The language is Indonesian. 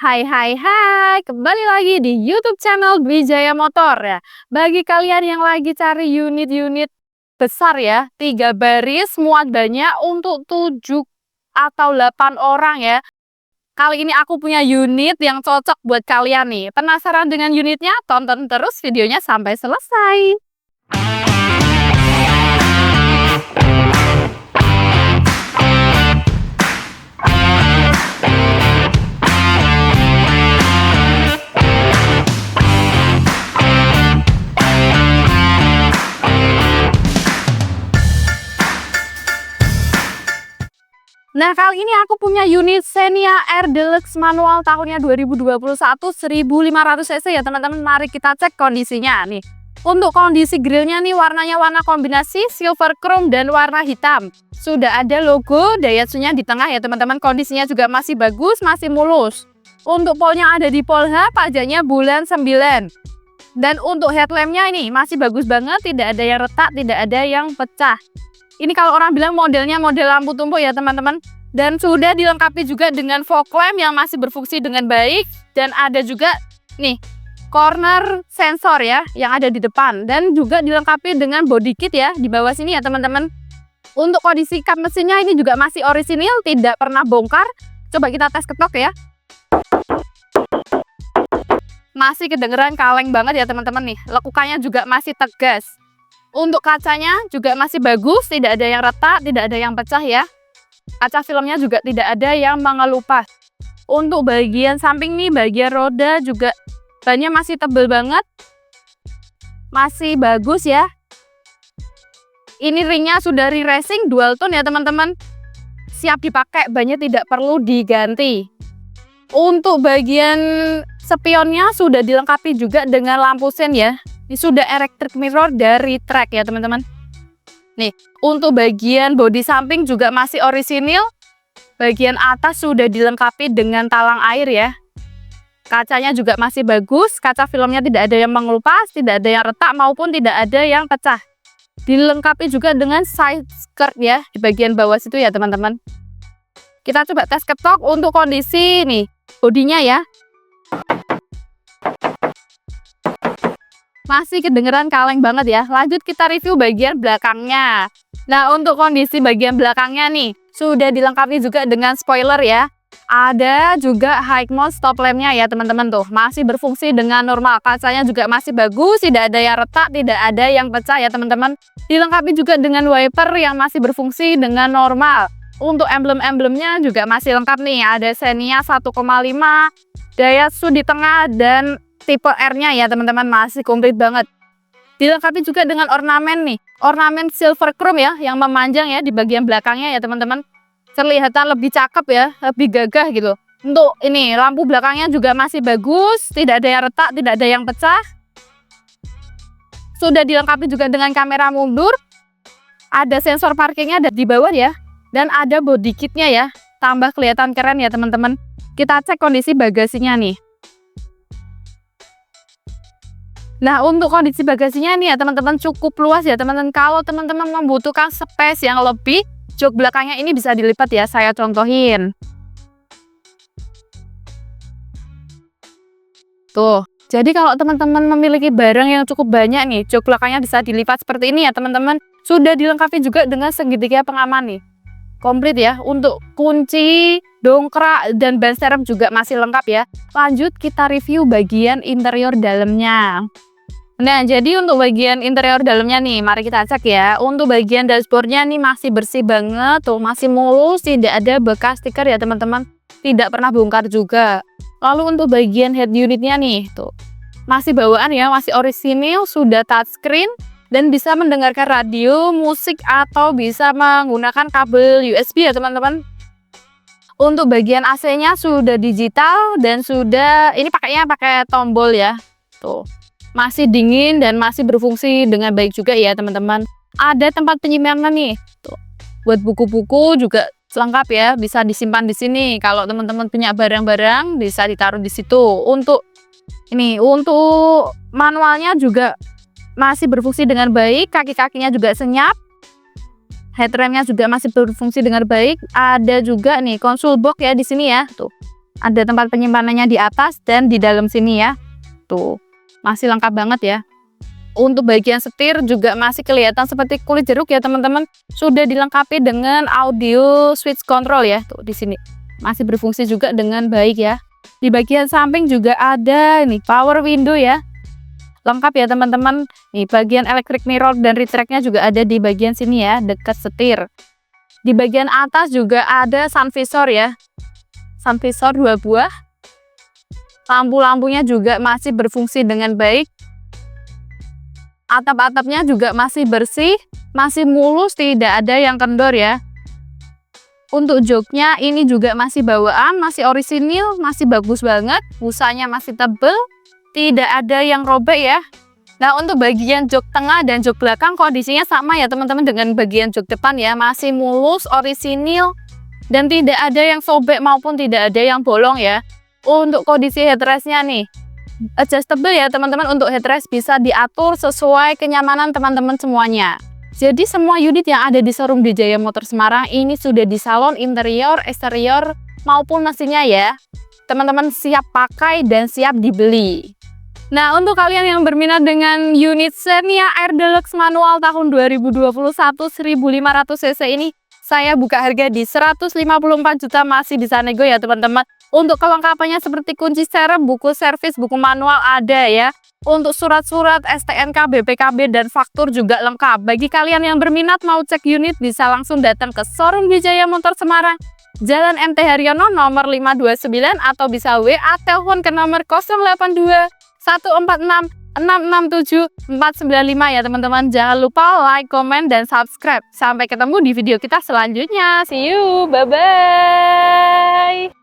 Hai hai hai, kembali lagi di YouTube channel Wijaya Motor ya. Bagi kalian yang lagi cari unit-unit besar ya, 3 baris muat banyak untuk 7 atau 8 orang ya. Kali ini aku punya unit yang cocok buat kalian nih. Penasaran dengan unitnya? Tonton terus videonya sampai selesai. Nah, kali ini aku punya unit Xenia R Deluxe manual tahunnya 2021 1500 cc ya teman-teman. Mari kita cek kondisinya nih. Untuk kondisi grillnya nih warnanya warna kombinasi silver chrome dan warna hitam. Sudah ada logo Daihatsu-nya di tengah ya teman-teman. Kondisinya juga masih bagus, masih mulus. Untuk polnya ada di polha, pajaknya bulan 9. Dan untuk headlampnya ini masih bagus banget, tidak ada yang retak, tidak ada yang pecah. Ini kalau orang bilang modelnya model lampu tumpuk ya teman-teman. Dan sudah dilengkapi juga dengan fog lamp yang masih berfungsi dengan baik. Dan ada juga nih corner sensor ya yang ada di depan. Dan juga dilengkapi dengan body kit ya di bawah sini ya teman-teman. Untuk kondisi kap mesinnya ini juga masih orisinil, tidak pernah bongkar. Coba kita tes ketok ya. Masih kedengeran kaleng banget ya teman-teman nih. Lekukannya juga masih tegas. Untuk kacanya juga masih bagus, tidak ada yang retak, tidak ada yang pecah ya. Kaca filmnya juga tidak ada yang mengelupas. Untuk bagian samping nih, bagian roda juga bannya masih tebal banget. Masih bagus ya. Ini ringnya sudah re-racing dual tone ya teman-teman. Siap dipakai, bannya tidak perlu diganti. Untuk bagian spionnya sudah dilengkapi juga dengan lampu sen ya. Ini sudah electric mirror dari Trek ya teman-teman. Nih, untuk bagian bodi samping juga masih orisinil. Bagian atas sudah dilengkapi dengan talang air ya. Kacanya juga masih bagus. Kaca filmnya tidak ada yang mengelupas, tidak ada yang retak maupun tidak ada yang pecah. Dilengkapi juga dengan side skirt ya di bagian bawah situ ya teman-teman. Kita coba tes ketok untuk kondisi nih bodinya ya. Masih kedengeran kaleng banget ya. Lanjut kita review bagian belakangnya. Nah, untuk kondisi bagian belakangnya nih, sudah dilengkapi juga dengan spoiler ya. Ada juga high mode stop lampnya ya teman-teman tuh. Masih berfungsi dengan normal. Kacanya juga masih bagus, tidak ada yang retak, tidak ada yang pecah ya teman-teman. Dilengkapi juga dengan wiper yang masih berfungsi dengan normal. Untuk emblem-emblemnya juga masih lengkap nih. Ada Xenia 1,5, Daihatsu di tengah, dan tipe R-nya ya teman-teman masih komplit banget. Dilengkapi juga dengan ornamen nih. Ornamen silver chrome ya yang memanjang ya di bagian belakangnya ya teman-teman. Kelihatan lebih cakep ya, lebih gagah gitu. Untuk ini lampu belakangnya juga masih bagus, tidak ada yang retak, tidak ada yang pecah. Sudah dilengkapi juga dengan kamera mundur. Ada sensor parkirnya di bawah ya. Dan ada body kitnya ya. Tambah kelihatan keren ya teman-teman. Kita cek kondisi bagasinya nih. Nah, untuk kondisi bagasinya nih ya teman-teman cukup luas ya teman-teman. Kalau teman-teman membutuhkan space yang lebih, jok belakangnya ini bisa dilipat ya, saya contohin. Tuh, jadi kalau teman-teman memiliki barang yang cukup banyak nih, jok belakangnya bisa dilipat seperti ini ya teman-teman. Sudah dilengkapi juga dengan segitiga pengaman nih. Komplit ya, untuk kunci, dongkrak, dan ban serep juga masih lengkap ya. Lanjut kita review bagian interior dalamnya. Nah, jadi untuk bagian interior dalamnya nih, mari kita cek ya. Untuk bagian dashboardnya nih masih bersih banget, tuh masih mulus, tidak ada bekas stiker ya teman-teman. Tidak pernah bongkar juga. Lalu untuk bagian head unitnya nih, tuh masih bawaan ya, masih orisinil, sudah touchscreen. Dan bisa mendengarkan radio, musik, atau bisa menggunakan kabel USB ya teman-teman. Untuk bagian AC-nya sudah digital dan sudah ini pakainya pakai tombol ya. Tuh. Masih dingin dan masih berfungsi dengan baik juga ya teman-teman. Ada tempat penyimpanan nih. Tuh. Buat buku-buku juga lengkap ya, bisa disimpan di sini. Kalau teman-teman punya barang-barang bisa ditaruh di situ. Untuk manualnya juga masih berfungsi dengan baik, kaki-kakinya juga senyap. Headlampnya juga masih berfungsi dengan baik. Ada juga nih console box ya di sini ya. Tuh. Ada tempat penyimpanannya di atas dan di dalam sini ya. Tuh, masih lengkap banget ya. Untuk bagian setir juga masih kelihatan seperti kulit jeruk ya teman-teman. Sudah dilengkapi dengan audio switch control ya. Tuh di sini masih berfungsi juga dengan baik ya. Di bagian samping juga ada nih power window ya. Lengkap ya teman-teman. Nih bagian electric mirror dan retract-nya juga ada di bagian sini ya, dekat setir. Di bagian atas juga ada sun visor ya. Sun visor 2 buah. Lampu-lampunya juga masih berfungsi dengan baik. Atap-atapnya juga masih bersih, masih mulus, tidak ada yang kendor ya. Untuk joknya ini juga masih bawaan, masih orisinil, masih bagus banget. Busanya masih tebel, tidak ada yang robek ya. Nah untuk bagian jok tengah dan jok belakang kondisinya sama ya teman-teman dengan bagian jok depan ya. Masih mulus, orisinil, dan tidak ada yang sobek maupun tidak ada yang bolong ya. Untuk kondisi headrestnya nih, adjustable ya teman-teman. Untuk headrest bisa diatur sesuai kenyamanan teman-teman semuanya. Jadi semua unit yang ada di showroom Wijaya Motor Semarang ini sudah di salon interior, eksterior maupun mesinnya ya. Teman-teman siap pakai dan siap dibeli. Nah untuk kalian yang berminat dengan unit Xenia Air Deluxe manual tahun 2021 1500 cc ini, saya buka harga di 154 juta, masih bisa nego ya teman-teman. Untuk kelengkapannya seperti kunci serep, buku servis, buku manual ada ya. Untuk surat-surat STNK, BPKB, dan faktur juga lengkap. Bagi kalian yang berminat mau cek unit bisa langsung datang ke showroom Wijaya Motor Semarang, Jalan MT Haryono nomor 529, atau bisa WA telepon ke nomor 082 146 667 495 ya teman-teman. Jangan lupa like, komen, dan subscribe. Sampai ketemu di video kita selanjutnya. See you, bye-bye.